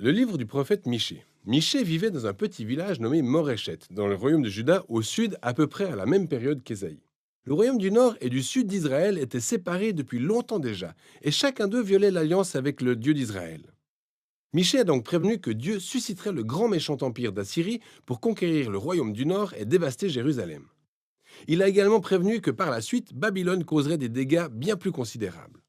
Le livre du prophète Michée. Michée vivait dans un petit village nommé Moréchet, dans le royaume de Juda, au sud, à peu près à la même période qu'Ésaïe. Le royaume du nord et du sud d'Israël étaient séparés depuis longtemps déjà, et chacun d'eux violait l'alliance avec le Dieu d'Israël. Michée a donc prévenu que Dieu susciterait le grand méchant empire d'Assyrie pour conquérir le royaume du nord et dévaster Jérusalem. Il a également prévenu que par la suite, Babylone causerait des dégâts bien plus considérables.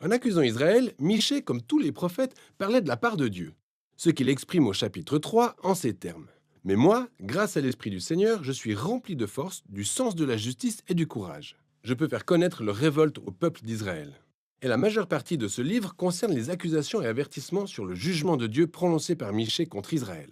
En accusant Israël, Michée, comme tous les prophètes, parlait de la part de Dieu, ce qu'il exprime au chapitre 3 en ces termes. Mais moi, grâce à l'Esprit du Seigneur, je suis rempli de force, du sens de la justice et du courage. Je peux faire connaître leur révolte au peuple d'Israël. Et la majeure partie de ce livre concerne les accusations et avertissements sur le jugement de Dieu prononcé par Michée contre Israël.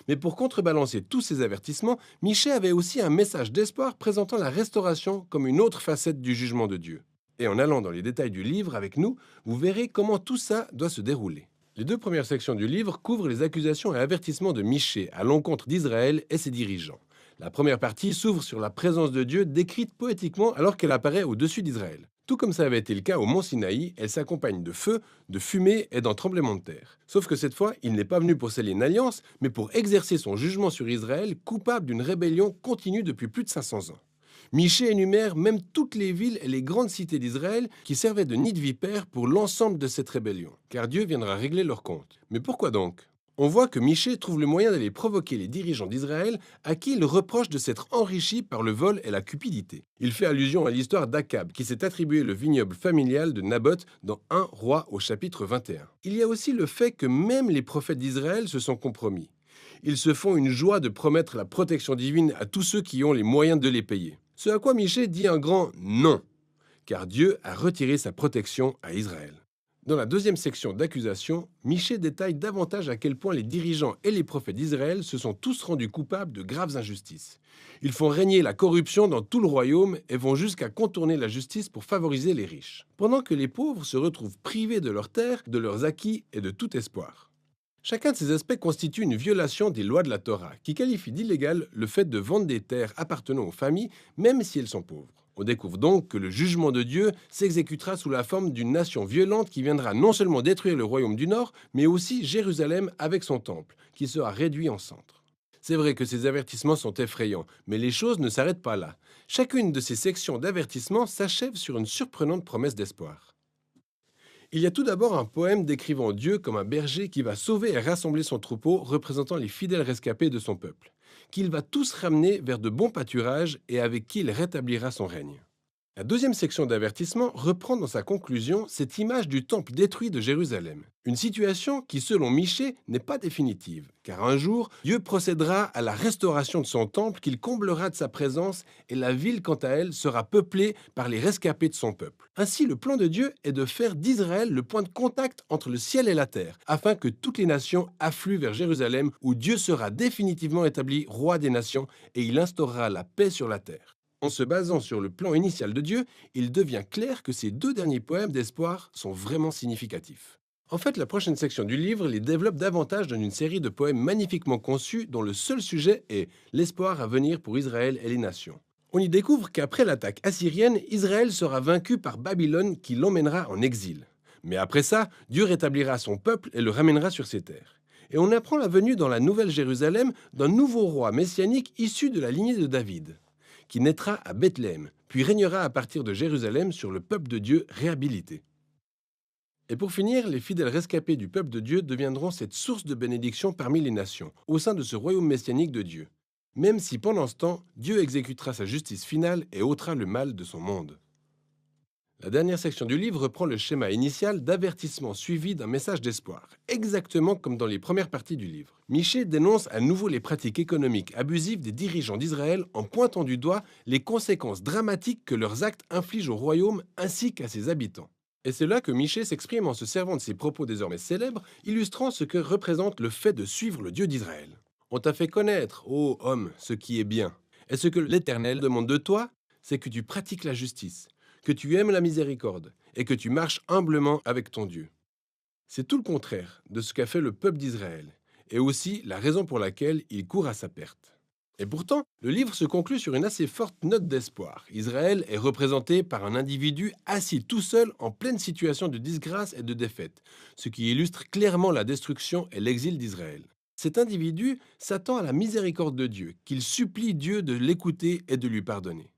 Mais pour contrebalancer tous ces avertissements, Michée avait aussi un message d'espoir présentant la restauration comme une autre facette du jugement de Dieu. Et en allant dans les détails du livre avec nous, vous verrez comment tout ça doit se dérouler. Les deux premières sections du livre couvrent les accusations et avertissements de Michée à l'encontre d'Israël et ses dirigeants. La première partie s'ouvre sur la présence de Dieu décrite poétiquement alors qu'elle apparaît au-dessus d'Israël. Tout comme ça avait été le cas au mont Sinaï, elle s'accompagne de feu, de fumée et d'un tremblement de terre. Sauf que cette fois, il n'est pas venu pour sceller une alliance, mais pour exercer son jugement sur Israël, coupable d'une rébellion continue depuis plus de 500 ans. Michée énumère même toutes les villes et les grandes cités d'Israël qui servaient de nid de vipères pour l'ensemble de cette rébellion, car Dieu viendra régler leurs comptes. Mais pourquoi donc? On voit que Michée trouve le moyen d'aller provoquer les dirigeants d'Israël à qui il reproche de s'être enrichi par le vol et la cupidité. Il fait allusion à l'histoire d'Akab qui s'est attribué le vignoble familial de Naboth dans 1 Roi au chapitre 21. Il y a aussi le fait que même les prophètes d'Israël se sont compromis. Ils se font une joie de promettre la protection divine à tous ceux qui ont les moyens de les payer. Ce à quoi Michée dit un grand non, car Dieu a retiré sa protection à Israël. Dans la deuxième section d'accusation, Michée détaille davantage à quel point les dirigeants et les prophètes d'Israël se sont tous rendus coupables de graves injustices. Ils font régner la corruption dans tout le royaume et vont jusqu'à contourner la justice pour favoriser les riches, pendant que les pauvres se retrouvent privés de leurs terres, de leurs acquis et de tout espoir. Chacun de ces aspects constitue une violation des lois de la Torah, qui qualifie d'illégal le fait de vendre des terres appartenant aux familles, même si elles sont pauvres. On découvre donc que le jugement de Dieu s'exécutera sous la forme d'une nation violente qui viendra non seulement détruire le royaume du Nord, mais aussi Jérusalem avec son temple, qui sera réduit en cendres. C'est vrai que ces avertissements sont effrayants, mais les choses ne s'arrêtent pas là. Chacune de ces sections d'avertissement s'achève sur une surprenante promesse d'espoir. Il y a tout d'abord un poème décrivant Dieu comme un berger qui va sauver et rassembler son troupeau représentant les fidèles rescapés de son peuple, qu'il va tous ramener vers de bons pâturages et avec qui il rétablira son règne. La deuxième section d'avertissement reprend dans sa conclusion cette image du temple détruit de Jérusalem. Une situation qui, selon Michée, n'est pas définitive, car un jour, Dieu procédera à la restauration de son temple qu'il comblera de sa présence et la ville, quant à elle, sera peuplée par les rescapés de son peuple. Ainsi, le plan de Dieu est de faire d'Israël le point de contact entre le ciel et la terre, afin que toutes les nations affluent vers Jérusalem où Dieu sera définitivement établi roi des nations et il instaurera la paix sur la terre. En se basant sur le plan initial de Dieu, il devient clair que ces deux derniers poèmes d'espoir sont vraiment significatifs. En fait, la prochaine section du livre les développe davantage dans une série de poèmes magnifiquement conçus dont le seul sujet est l'espoir à venir pour Israël et les nations. On y découvre qu'après l'attaque assyrienne, Israël sera vaincu par Babylone qui l'emmènera en exil. Mais après ça, Dieu rétablira son peuple et le ramènera sur ses terres. Et on apprend la venue dans la Nouvelle Jérusalem d'un nouveau roi messianique issu de la lignée de David, qui naîtra à Bethléem, puis régnera à partir de Jérusalem sur le peuple de Dieu réhabilité. Et pour finir, les fidèles rescapés du peuple de Dieu deviendront cette source de bénédiction parmi les nations, au sein de ce royaume messianique de Dieu, même si pendant ce temps, Dieu exécutera sa justice finale et ôtera le mal de son monde. La dernière section du livre reprend le schéma initial d'avertissement suivi d'un message d'espoir, exactement comme dans les premières parties du livre. Michée dénonce à nouveau les pratiques économiques abusives des dirigeants d'Israël en pointant du doigt les conséquences dramatiques que leurs actes infligent au royaume ainsi qu'à ses habitants. Et c'est là que Michée s'exprime en se servant de ses propos désormais célèbres, illustrant ce que représente le fait de suivre le Dieu d'Israël. On t'a fait connaître, ô homme, ce qui est bien. Et ce que l'Éternel demande de toi, c'est que tu pratiques la justice, que tu aimes la miséricorde et que tu marches humblement avec ton Dieu. C'est tout le contraire de ce qu'a fait le peuple d'Israël, et aussi la raison pour laquelle il court à sa perte. Et pourtant, le livre se conclut sur une assez forte note d'espoir. Israël est représenté par un individu assis tout seul en pleine situation de disgrâce et de défaite, ce qui illustre clairement la destruction et l'exil d'Israël. Cet individu s'attend à la miséricorde de Dieu, qu'il supplie Dieu de l'écouter et de lui pardonner.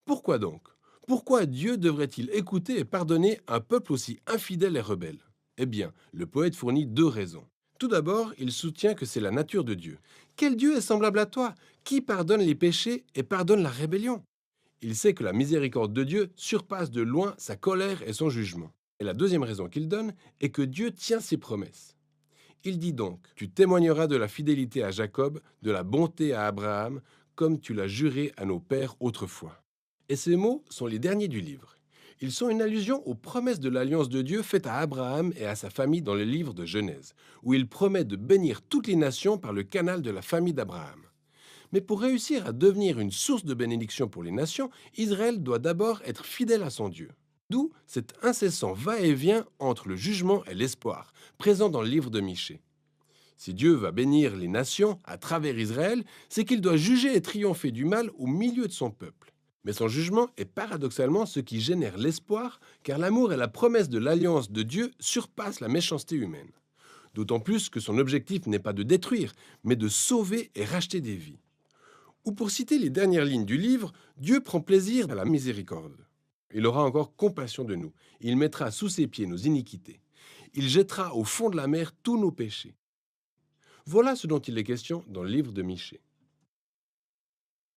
Pourquoi donc? Pourquoi Dieu devrait-il écouter et pardonner un peuple aussi infidèle et rebelle? Eh bien, le poète fournit deux raisons. Tout d'abord, il soutient que c'est la nature de Dieu. Quel Dieu est semblable à toi, qui pardonne les péchés et pardonne la rébellion? Il sait que la miséricorde de Dieu surpasse de loin sa colère et son jugement. Et la deuxième raison qu'il donne est que Dieu tient ses promesses. Il dit donc, tu témoigneras de la fidélité à Jacob, de la bonté à Abraham, comme tu l'as juré à nos pères autrefois. Et ces mots sont les derniers du livre. Ils sont une allusion aux promesses de l'alliance de Dieu faite à Abraham et à sa famille dans le livre de Genèse, où il promet de bénir toutes les nations par le canal de la famille d'Abraham. Mais pour réussir à devenir une source de bénédiction pour les nations, Israël doit d'abord être fidèle à son Dieu. D'où cet incessant va-et-vient entre le jugement et l'espoir, présent dans le livre de Michée. Si Dieu va bénir les nations à travers Israël, c'est qu'il doit juger et triompher du mal au milieu de son peuple. Mais son jugement est paradoxalement ce qui génère l'espoir, car l'amour et la promesse de l'alliance de Dieu surpassent la méchanceté humaine. D'autant plus que son objectif n'est pas de détruire, mais de sauver et racheter des vies. Ou pour citer les dernières lignes du livre, Dieu prend plaisir à la miséricorde. Il aura encore compassion de nous. Il mettra sous ses pieds nos iniquités. Il jettera au fond de la mer tous nos péchés. Voilà ce dont il est question dans le livre de Michée.